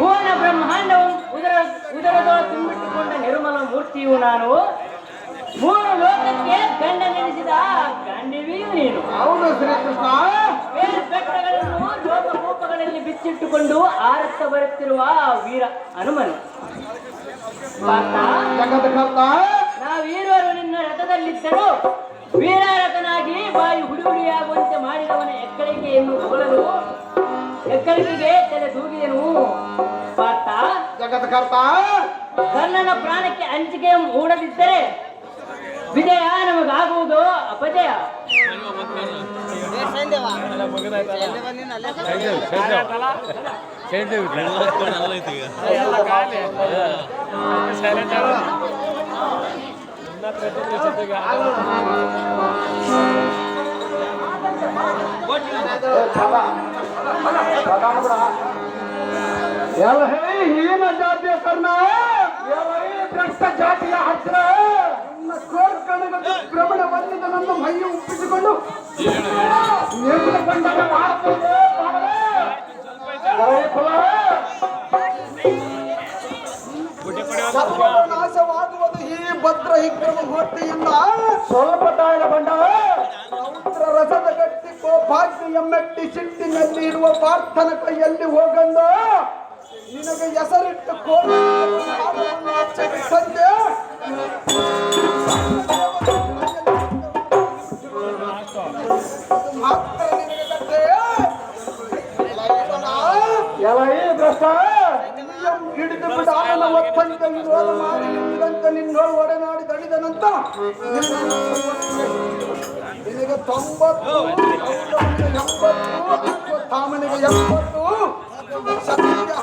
ಭುವನ ಬ್ರಹ್ಮಾಂಡವು ಉದರದೊಳ ತುಂಬಿಟ್ಟುಕೊಂಡ ನಿರ್ಮಲ ಮೂರ್ತಿಯು ನಾನು. ಮೂರು ಲೋಕಕ್ಕೆ ಗಂಡ ನೆನೆಸಿದ ಗಂಡವಿಯು ನೀನು. ಹೌದು ಶ್ರೀಕೃಷ್ಣ. ಬೆಟ್ಟಗಳನ್ನು ಲೋಕರೂಪಗಳಲ್ಲಿ ಬಿಚ್ಚಿಟ್ಟುಕೊಂಡು ಆರತ್ತ ಬರುತ್ತಿರುವ ವೀರ ಹನುಮನು. ನಾವೀರುವರು ನಿನ್ನ ರಥದಲ್ಲಿದ್ದರು. ವೀರರಥನಾಗಿ ಬಾಯಿ ಹುಡಿ ಹುಡಿಯಾಗುವಂತೆ ಮಾಡಿದವನ ಎಕ್ಕಳಿಕೆಯನ್ನು ಹೊಗಳಲು ಎಕ್ಕಳಿಕೆಗೆ ತಲೆ ದೂಗಿದನು. ಪಾರ್ಥ, ಜಗತ್ಕರ್ತ, ಕರ್ಣನ ಪ್ರಾಣಕ್ಕೆ ಅಂಜಿಕೆ ಮೂಡದಿದ್ದರೆ ವಿಜಯ ನಮಗಾಗುವುದು ಅಪಜಯ. ಹೀನ ಜಾತಿಯ ಕರ್ಣ, ಭ್ರಷ್ಟ ಜಾತಿಯ ಹತ್ರ ಭ್ರಮಣ ಬಂದಿದ್ದ ನನ್ನ ಮೈಯ ಉಪ್ಪಿಸಿಕೊಂಡು ನಾಶವಾಗುವುದು ಈ ಭದ್ರ ಹಿಗ್ರಮ ಹೊಟ್ಟೆಯಿಂದ. ಸ್ವಲ್ಪ ತಾಯಿನ ಬಂಡ ರೌದ್ರ ರಸದ ಗಟ್ಟಿ ಕೋಪಾಗ್ನಿ ಎಮ್ಮೆಟ್ಟಿ ಸಿಟ್ಟಿನಲ್ಲಿ ಇರುವ ಪಾರ್ಥನ ಕೈಯಲ್ಲಿ ಹೋಗಂದು ನಿನಗೆ ಹೆಸರಿಟ್ಟು ಕೋಳಿ ಸಂಜೆ ಮಾತ್ರ ನಿನಗೆ ಗಟ್ಟೆ ಹಿಡಿದು ಬಿಡ ಒಪ್ಪಂದ ವಿರೋಧ ಮಾಡಿ ನಿನ್ನೋಳು ಒಡನಾಡಿ ತಡಿದ ನಂತರ ನಿನಗೆ 90, 80, ತಾಮನಿಗೆ 80, ಶಕ್ತಿಗೆ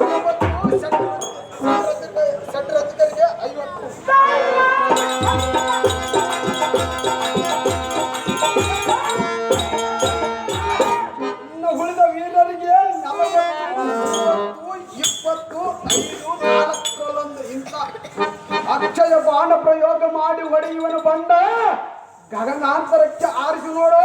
60, ಷಡ್ರಥಿಕರಿಗೆ 50. ಇನ್ನು ಉಳಿದ ವೀರರಿಗೆ 40, 20, 5, 4 ಇಂಥ ಅಕ್ಷಯ ಬಾಣ ಪ್ರಯೋಗ ಮಾಡಿ ಹೊಡೆಯುವನು ಬಂಡ ಗಗನಾಂತರಕ್ಕೆ ಆರಿಸಿ ನೋಡೋ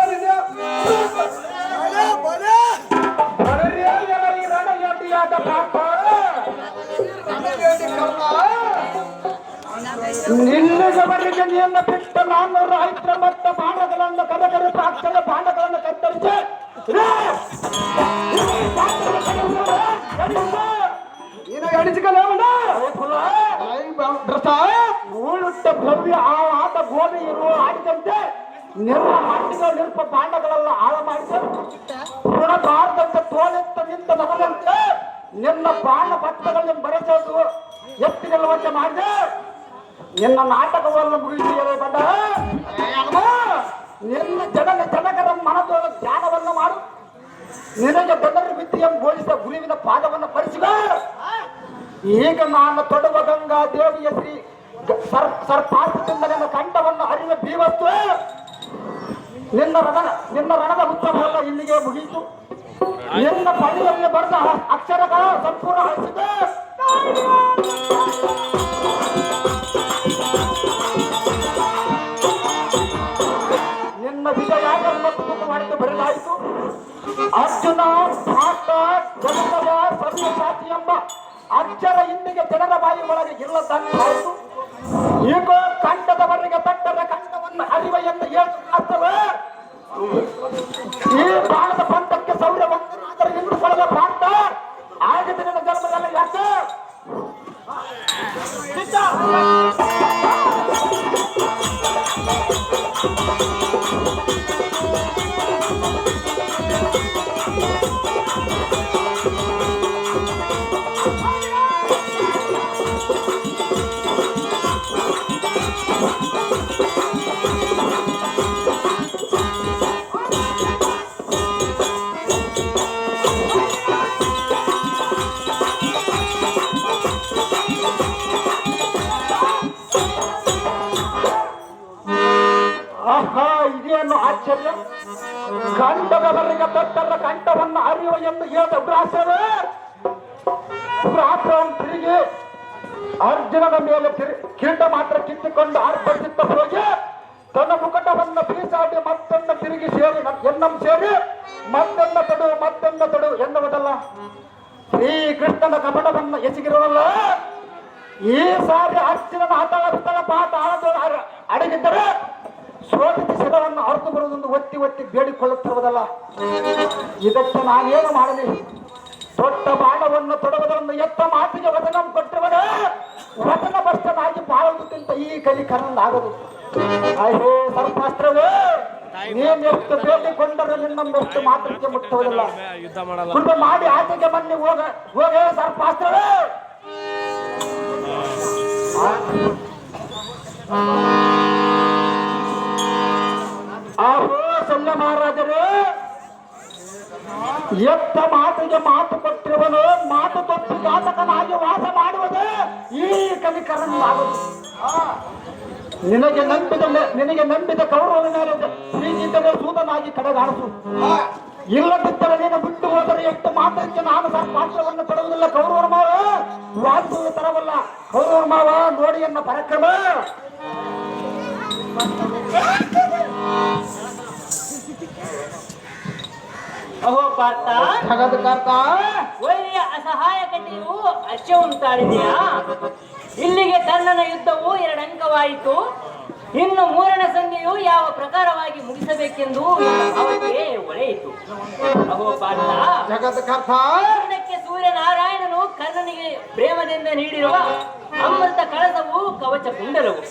ನಿನ್ನಗೆ ಬರಲಿಕ್ಕೆ ನಿನ್ನ ಬಿಟ್ಟ 400 ಮತ್ತು ಬಾಣಗಳನ್ನು ಕದಕರಿಸಿ ಅಕ್ಷಯ ಬಾಣಗಳನ್ನು ಕತ್ತರಿಸಿ ಊಳುಟ್ಟ ಭವ್ಯ ಆ ಆಟ ಗೋಧಿ ಇರುವ ಆಡಿದಂತೆ ನಿರ್ಮ ಮಟ್ಟಿಗಳು ನಿರ್ಪ ಬಾಂಡಗಳೆಲ್ಲ ಹಾಳ ಮಾಡಿದರು. ಋಣಬಾರದಂತೆ ತೋಲೆತ್ತ ನಿಂತ ನಮಗಂತೆ ನಿನ್ನ ಬಾಣ ಪತ್ರಗಳನ್ನು ಬರೆಸೋದು ಎತ್ತಿಗೆಲ್ಲುವಂತೆ ಮಾಡಿದೆ. ನಿನ್ನ ನಾಟಕವನ್ನು ಮುಗಿಸಿದರೆ ಬಂದ ನಿನ್ನ ಜನಕರ ಮನದೊಳ ಧ್ಯಾನವನ್ನು ಮಾಡು. ನಿನಗೆ ಬೆದರ ವಿದ್ಯೆ ಬೋಧಿಸಿದ ಗುರುವಿನ ಪಾದವನ್ನು ಪರಿಸಿದ. ಈಗ ನಾನು ತೊಡುವ ಗಂಗಾ ದೇವಿಯ ಶ್ರೀ ಸರ್ಪಾರ್ಥದಿಂದ ನಿನ್ನ ಕಂಠವನ್ನು ಹರಿವ ಬೀವತ್ತು. ನಿನ್ನ ರಣದ ಉತ್ಸವವೆಲ್ಲ ಇಲ್ಲಿಗೆ ಮುಗಿಯಿತು. ನಿನ್ನ ಪಣಿಯಲ್ಲಿ ಬರೆದ ಅಕ್ಷರಗಳ ಸಂಪೂರ್ಣ ಹರಿಸಿದೆ. ನಿನ್ನ ವಿಜಯ ಮತ್ತು ಮಾಡಿದ್ದು ಬರಲಾಯಿತು. ಅರ್ಜುನ ಭಾಷ ಜನಪದ ಸಭ್ಯ ಜಾತಿಯ ಬೆನ್ನಿಗೆ ಜನರ ಬಾಯಿ ಒಳಗೆ ಇಲ್ಲದಂತಾಯಿತು. ಈಗ ಕಂಡದವರಿಗೆ ತಟ್ಟರ ಕಂಡವನ್ನು ಅರಿವ ಎಂದು ಹೇಳುತ್ತವೆ. ಈ ಬಾಣದ ಪಂಥಕ್ಕೆ ಸೌರ್ಯವಂತನಾದರೆ ನಿಂತುಕೊಳ್ಳದ ಪ್ರಾಂತ ಆಗಿದೆ ನಿನ್ನ ಜನ್ಮದಲ್ಲಿ ಯಾಕೆ ಇದೇನು ಆಶ್ಚರ್ಯ. ಕಂಠದವರಿಗೆ ದೊಡ್ಡರ ಕಂಠವನ್ನು ಅರಿಯುವ ಎಂದು ಹೇಳಿದ ಉಗ್ರಾಸ್ತ್ರವೇ ಉಗ್ರಾಸ್ತ್ರವನ್ನು ತಿರುಗಿ ಅರ್ಜುನನ ಮೇಲೆ ಕಿರೀಟ ಮಾತ್ರ ಕಿತ್ತುಕೊಂಡು ಆರ್ಭಟಿಸುತ್ತ ಹೋಗಿ ತನ್ನ ಮುಕಟವನ್ನು ಬೀಸಾಡಿ ಮತ್ತೊಂದು ತಿರುಗಿ ಸೇರಿ ಎನ್ನಂ ಸೇರಿ ಮತ್ತೊಂದ ತಡು ಎನ್ನುವುದಲ್ಲ. ಶ್ರೀಕೃಷ್ಣನ ಕಪಟವನ್ನು ಎಸಗಿರುವಲ್ಲ. ಈ ಸಾರಿ ಅರ್ಜುನನ ಹತಳ ಪಾಠ ಅಡಗಿದ್ದರೆ ಸೋತಿಸಿ ಶಿರವನ್ನು ಅರ್ಥ ಬರುವುದೊಂದು ಒತ್ತಿ ಬೇಡಿಕೊಳ್ಳುತ್ತಿರುವುದಲ್ಲ. ಇದಕ್ಕೆ ನಾನೇನು ಮಾಡಲಿ? ದೊಡ್ಡ ಬಾಣವನ್ನು ತೊಡುವುದನ್ನು ಎತ್ತ ಮಾತಿಗೆ ವಚನ ಕೊಟ್ಟಿರುವನ ವಚನ ಭ್ರಷ್ಟನಾಗಿ ಬಾಳುವುದಕ್ಕಿಂತ ಈ ಕಲಿ ಕಣ್ಣಾಗದು. ಅಯ್ಯೋ ಸರ್ಪಾಸ್ತ್ರವೇ, ನೀನೆಷ್ಟು ಬೇಡಿಕೊಂಡರೂ ನಿನ್ನಷ್ಟು ಮಾತ್ರಕ್ಕೆ ಮುಟ್ಟುವುದಿಲ್ಲ. ಕುಂಡು ಮಾಡಿ ಆಚೆಗೆ ಬನ್ನಿ ಹೋಗೇ ಸರ್ಪಾಸ್ತ್ರವೇ. ಆಹೋ ಸಲ್ಲ ಮಹಾರಾಜರೇ, ಎತ್ತ ಮಾತಿಗೆ ಮಾತು ಕೊಟ್ಟಿರುವನು ಮಾತು ತೊಟ್ಟು ಘಾತಕನಾಗಿ ವಾಸ ಮಾಡುವುದು ಈ ಕಲಿಕರನ್ನಾಗುವುದು. ನಿನಗೆ ನಂಬಿದ ಕೌರವನ ಮೇಲೆ ಪ್ರೀತಿಯಿದ್ದರೆ ಸೂತನಾಗಿ ಕಡೆಗಾಣಿಸು. ಇಲ್ಲದಿದ್ದರೆ ನೀನು ಬಿಟ್ಟು ಹೋದರೆ ಎಷ್ಟು ಮಾತಕ್ಕೆ ನಾನು ಪಾತ್ರವನ್ನು ಕೊಡುವುದಿಲ್ಲ. ಕೌರವನ ಮಾವ ವಾದಿಸುವ ತರವಲ್ಲ. ಕೌರವನ ಮಾವ ನೋಡಿ ಎನ್ನ ಪರಾಕ್ರಮ. ಅಹೋ ಪಾರ್ಥ, ಒಳ್ಳೆಯ ಅಸಹಾಯಕತೆಯು ಅಶ್ವವುಂಟಾಡಿದೆಯಾ? ಇಲ್ಲಿಗೆ ಕರ್ಣನ ಯುದ್ಧವು 2 ಅಂಕವಾಯಿತು. ಇನ್ನು 3ನೇ ಸಂಧಿಯು ಯಾವ ಪ್ರಕಾರವಾಗಿ ಮುಗಿಸಬೇಕೆಂದು ಅವರಿಗೆ ಒಳೆಯಿತು. ಅಹೋ ಪಾರ್ಥ, ಕರ್ಣಕ್ಕೆ ಸೂರ್ಯನಾರಾಯಣನು ಕರ್ಣನಿಗೆ ಪ್ರೇಮದಿಂದ ನೀಡಿರುವ ಅಮೃತ ಕಳಸವು ಕವಚ ಕುಂಡಲವು.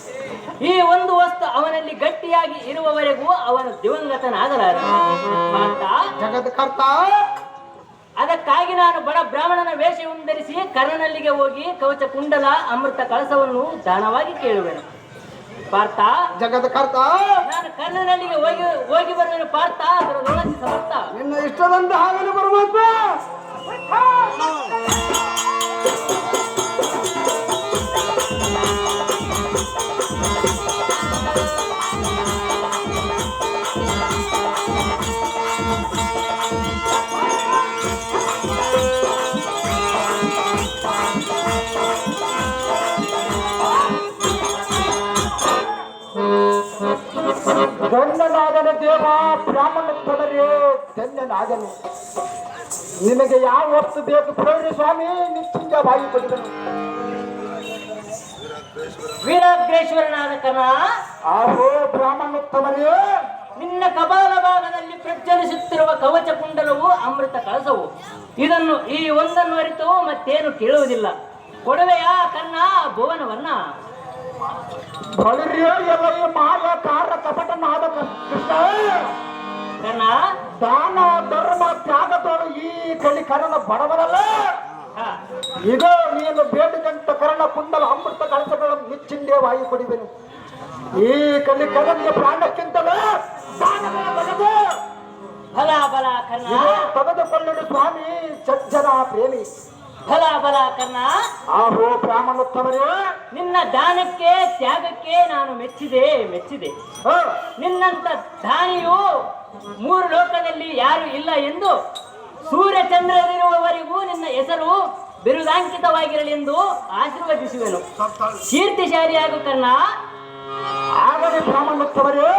ಈ ಒಂದು ವಸ್ತು ಅವನಲ್ಲಿ ಗಟ್ಟಿಯಾಗಿ ಇರುವವರೆಗೂ ಅವನು ದಿವಂಗತನಾಗಲಾರ. ಅದಕ್ಕಾಗಿ ನಾನು ಬಡ ಬ್ರಾಹ್ಮಣನ ವೇಷವನ್ನು ಧರಿಸಿ ಕರ್ಣನಲ್ಲಿಗೆ ಹೋಗಿ ಕವಚ ಕುಂಡಲ ಅಮೃತ ಕಳಸವನ್ನು ದಾನವಾಗಿ ಕೇಳುವೆನು. ಪಾರ್ಥ, ಜಗತ್ಕರ್ತ, ನಾನು ಕರ್ಣನಲ್ಲಿಗೆ ಹೋಗಿ ಬರುವೆನು. ಪಾರ್ಥ, ಅದರೊಳಗೆ ಸಮರ್ಥ. ನಿನ್ನ ಇಷ್ಟದಂತೆ ಹಾಗಲು ಪರಮಾತ್ಮ. ಧನ್ಯನಾದನ ದೇವ ಬ್ರಾಹ್ಮಣ ತೊಡರೆ, ಧನ್ಯನಾದನು. ನಿನಗೆ ಯಾವ ವಸ್ತು ಬೇಕು ಕೊಡೋರಿ ಸ್ವಾಮಿ, ನಿಶ್ಚಿಂತ ಬಾಯಿ ಕೊಡಿದನು. ವೀರಾಗ್ರೇಶ್ವರನಾದ ಕರ್ಣ, ಆಹೋ ಬ್ರಾಹ್ಮಣೋತ್ತಮರೇ, ನಿನ್ನ ಕಪಾಲ ಭಾಗದಲ್ಲಿ ಪ್ರಜ್ವಲಿಸುತ್ತಿರುವ ಕವಚ ಕುಂಡಲವು ಅಮೃತ ಕಳಸವು. ಈ ಒಂದನ್ನು ಅರಿತು ಮತ್ತೇನು ಕೇಳುವುದಿಲ್ಲ. ಕೊಡುವೆಯಾ ಕರ್ಣ ಭುವನವನ್ನ? ಮಾಯ ಕಾರ ಕಪಟನಾದ ಕೃಷ್ಣ, ಕರ್ಣ, ದಾನ ಧರ್ಮ ತ್ಯಾಗದೋಳು ಈ ಕಲಿ ಕರ್ಣ ಬಡವರಲ್ಲ. ಇದು ನೀನು ಬೇಡಿದಂತ ಕರ್ಣ ಕುಂಡಲ ಅಮೃತ ಕಳಸಗಳನ್ನು ನಿಚ್ಚಿಂದೇ ವಾಯು ಕೊಡಿವೆನು. ಈ ಕಲಿ ಕರ್ಣನಿಗೆ ಪ್ರಾಣಕ್ಕಿಂತಲೂ ದಾನಗಳ ಬಗೆದು ಬಲ ಬಲ ಕರ್ಣ, ತೆಗೆದುಕೊಳ್ಳಲು ಸ್ವಾಮಿ ಸಜ್ಜನ ಪ್ರೇಮಿ. ಬಲ ಬಲ ಕರ್ಣ. ಆಹೋ ಬ್ರಾಹ್ಮಣೋತ್ತಮರೇ, ನಿನ್ನ ದಾನಕ್ಕೆ ತ್ಯಾಗಕ್ಕೆ ನಾನು ಮೆಚ್ಚಿದೆ. ನಿನ್ನಂತ ದಾನಿಯು 3 ಲೋಕದಲ್ಲಿ ಯಾರು ಇಲ್ಲ ಎಂದು ಸೂರ್ಯಚಂದ್ರರಿರುವವರೆಗೂ ನಿನ್ನ ಹೆಸರು ಬಿರುದಾಂಕಿತವಾಗಿರಲೆಂದು ಆಶೀರ್ವದಿಸುವೆನು. ಕೀರ್ತಿಶಾಲಿಯಾಗು ಕರ್ಣ. ಆಗಲಿ ಬ್ರಾಹ್ಮಣೋತ್ತಮರೇ.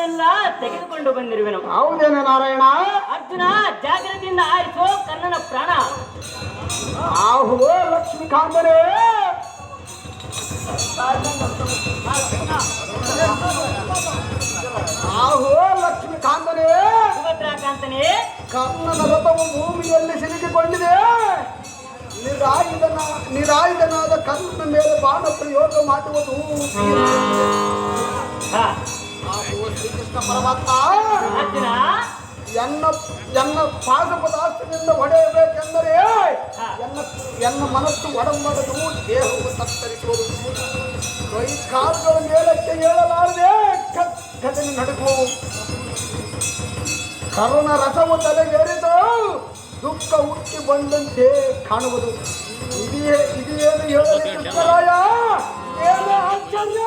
ಬಾಣಗಳನ್ನೆಲ್ಲ ತೆಗೆದುಕೊಂಡು ಬಂದಿರುವೆನು. ಹೌದೇನೆ ನಾರಾಯಣ? ಅರ್ಜುನ, ಜಾಗ್ರತೆಯಿಂದ ಆರಿಸೋ ಕರ್ಣನ ಪ್ರಾಣ. ಆಹೋ ಲಕ್ಷ್ಮೀಕಾಂತನೇ, ಆಹೋ ಲಕ್ಷ್ಮೀಕಾಂತನೇ, ಸುಭದ್ರಾಕಾಂತನೇ, ಕರ್ಣನ ರಥವು ಭೂಮಿಯಲ್ಲಿ ಸಿಲುಕಿಕೊಂಡಿದೆ. ನಿರಾಯುಧನಾದ ಕರ್ಣನ ಮೇಲೆ ಬಾಣ ಪ್ರಯೋಗ ಮಾಡುವುದು ಹಾ. ಆಹೋ ಶ್ರೀಕೃಷ್ಣ ಪರಮಾತ್ಮ, ಅರ್ಜುನ, ಎನ್ನ ಪಾದಪದಾಸ್ತ್ರದಿಂದ ಹೊಡೆಯಬೇಕೆಂದರೆ ಎನ್ನ ಮನಸ್ಸು ಒಡಂಬಡದು, ದೇಹವು ತತ್ತರಿಸುವುದು, ಕೈ ಕಾಲುಗಳ ಮೇಲಕ್ಕೆ ಏಳಲಾರದೆ ಕಥನೆ ನಡುಗುವು. ಕರುಣ ರಸವು ತಲೆಗೇರಿದು ದುಃಖ ಹುಟ್ಟಿ ಬಂದಂತೆ ಕಾಣುವುದು. ಇದೇನು ಹೇಳಲಿ ಕೃಷ್ಣರಾಯ? ಏನು ಆಶ್ಚರ್ಯ!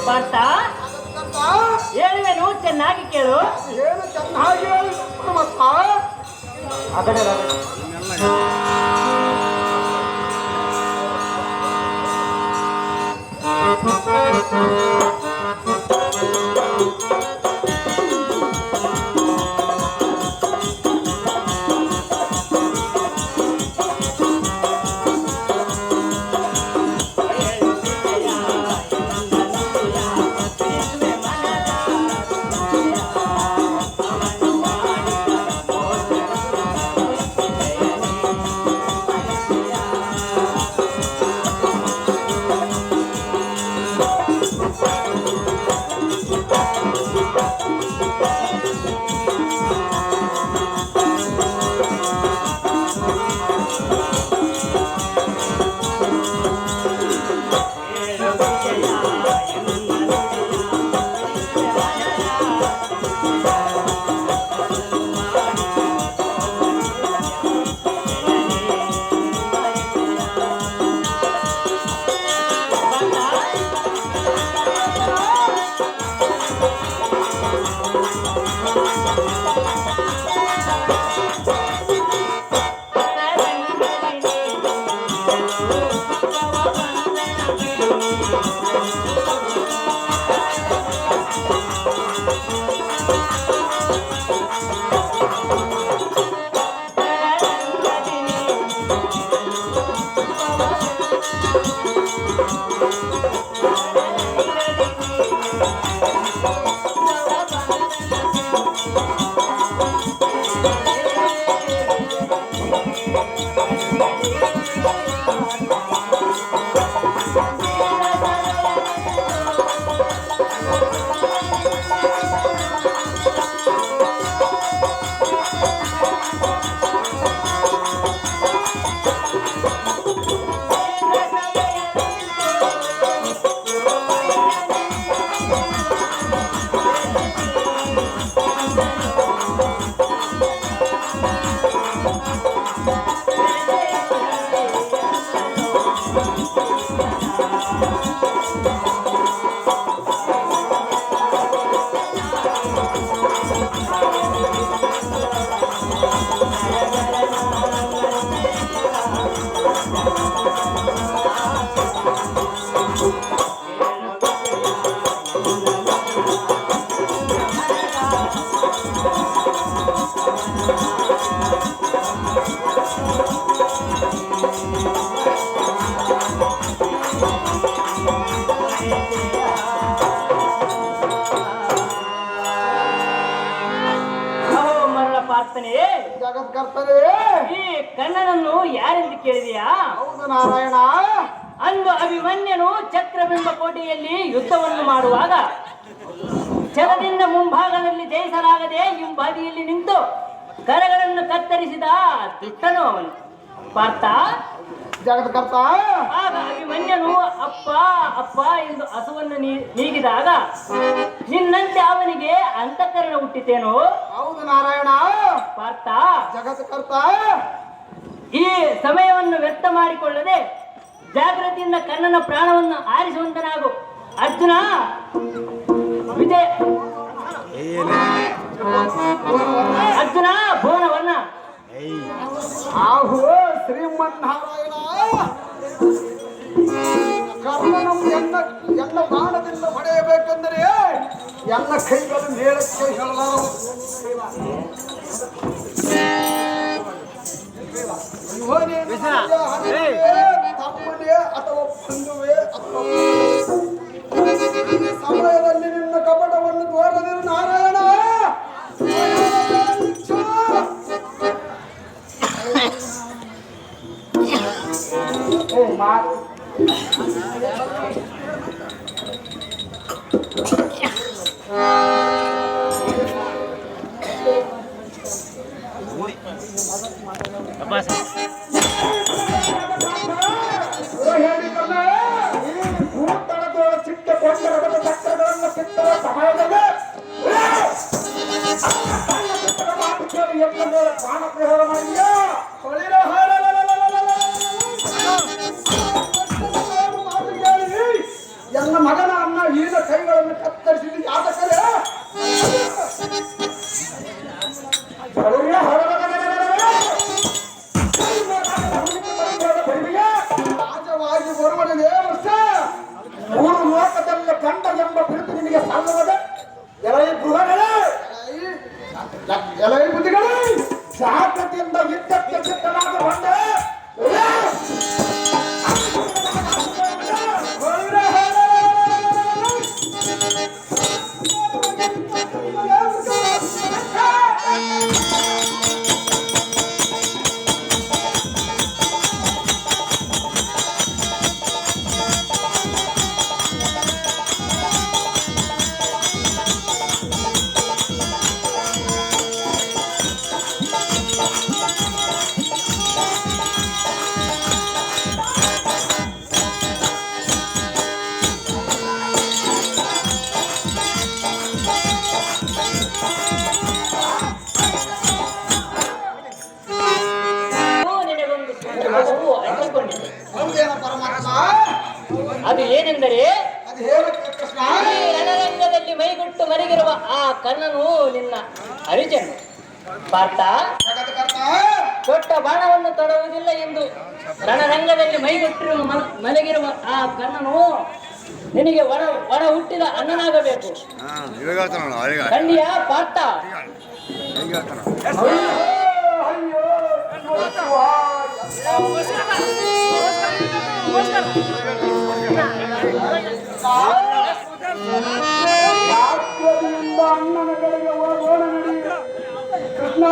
ಪಾರ್ಥ, ಹೇಳುವೆನು, ಚೆನ್ನಾಗಿ ಕೇಳು. ಏನು ಚೆನ್ನಾಗಿ ಹೇಳಿ ಪರಮಾತ್ಮ. ಜಗತ್ಕರ್ತನೇ, ಈ ಕರ್ಣನನ್ನು ಯಾರೆಂದು ಕೇಳಿದೆಯಾ? ಹೌದು ನಾರಾಯಣ. ಅಂದು ಅಭಿಮನ್ಯನು ಚಕ್ರಬಿಂಬ ಕೋಟೆಯಲ್ಲಿ ಯುದ್ಧವನ್ನು ಮಾಡುವಾಗ ಛಲದಿಂದ ಮುಂಭಾಗದಲ್ಲಿ ಜಯಿಸಲಾಗದೆ ಹಿಂಬಾದಿಯಲ್ಲಿ ನಿಂತು ಕರಗಳನ್ನು ಕತ್ತರಿಸಿದ ದುಷ್ಟನು ಅವನು. ಪಾರ್ಥ, ಜಗತ್ಕರ್ತ, ಆಗ ಅಭಿಮನ್ಯನು ಅಪ್ಪ ಅಪ್ಪ ಎಂದು ಹಸುವನ್ನು ನೀಗಿದಾಗ ನಿನ್ನಂತೆ ಅವನಿಗೆ ಅಂತಃಕರಣ ಹುಟ್ಟಿತೇನೋ? ಹೌದು ನಾರಾಯಣ. ಪಾರ್ಥ, ಜಗತ್ಕರ್ತ, ಈ ಸಮಯವನ್ನು ವ್ಯರ್ಥ ಮಾಡಿಕೊಳ್ಳದೆ ಜಾಗೃತಿಯಿಂದ ಕರ್ಣನ ಪ್ರಾಣವನ್ನು ಆರಿಸುವಂತನಾಗು. ಅರ್ಜುನ, ವಿಜಯ ಅರ್ಜುನ ಭುವನವನ್ನ. ಆಹೋ ಶ್ರೀಮನ್ನಾರಾಯಣ, ಕರ್ಣನು ಎಲ್ಲ ಬಾಣದಿಂದ ಹೊಡೆಯಬೇಕೆಂದರೆ ಎಲ್ಲ ಕೈಗಳು ಮೇಳಕ್ಕೆ ಹೇಳಲಾರವು. ತಮ್ಮನೇ ಅಥವಾ ಬಂಧುವೇ ಅಥವಾ ಸಮಯದಲ್ಲಿ ನಿನ್ನ ಕಪಟವನ್ನು ತೋರದಿರು ನಾರಾಯಣ. ಎಲ್ಲ ಮಗನ ಅನ್ನ ಈನ ಕೈಗಳನ್ನು ಕತ್ತರಿಸಿದ ಯಾತಕರೇ ರಾಜವಾಗಿ ಬರುವನೇ ವರ್ಷ ಮೂರು ಲೋಕದಲ್ಲಿ ಕಂಡ ಎಂಬ ಬಿರುದು ನಿಮಗೆ ಸಾಲುತ್ತದೆ. ಎಲೈ ಬೃಹಗಳೇ, ಎಲೈ ಬುದ್ಧಿಗಳೇ, ಜಾಗೃತಿಯಿಂದ ಯುದ್ಧಕ್ಕೆ ಸಿದ್ಧನಾಗಿ ಬಂದೆ. ಅದು ಏನೆಂದರೆ ಅದು ಹೇಳಕ್ಕೆ ಕೃಷ್ಣ. ಈ ರಣರಂಗದಲ್ಲಿ ಮೈಗುಟ್ಟು ಮಲಗಿರುವ ಆ ಕರ್ಣನು ನಿನ್ನ ಅರಿಜನು ಪಾರ್ಥ. ದೊಡ್ಡ ಬಾಣವನ್ನು ತೊಡುವುದಿಲ್ಲ ಎಂದು ರಣರಂಗದಲ್ಲಿ ಮೈಗುಟ್ಟಿರುವ ಮಲಗಿರುವ ಆ ಕರ್ಣನು ನಿನಗೆ ಒಡ ಹುಟ್ಟಿದ ಅಣ್ಣನಾಗಬೇಕು. ಕಣ್ಣಿಯ ಪಾರ್ಥ. ಅಣ್ಣನ ಕಡೆಗೆ ಹೋಗೋಣ ನಡಿ ಕೃಷ್ಣ.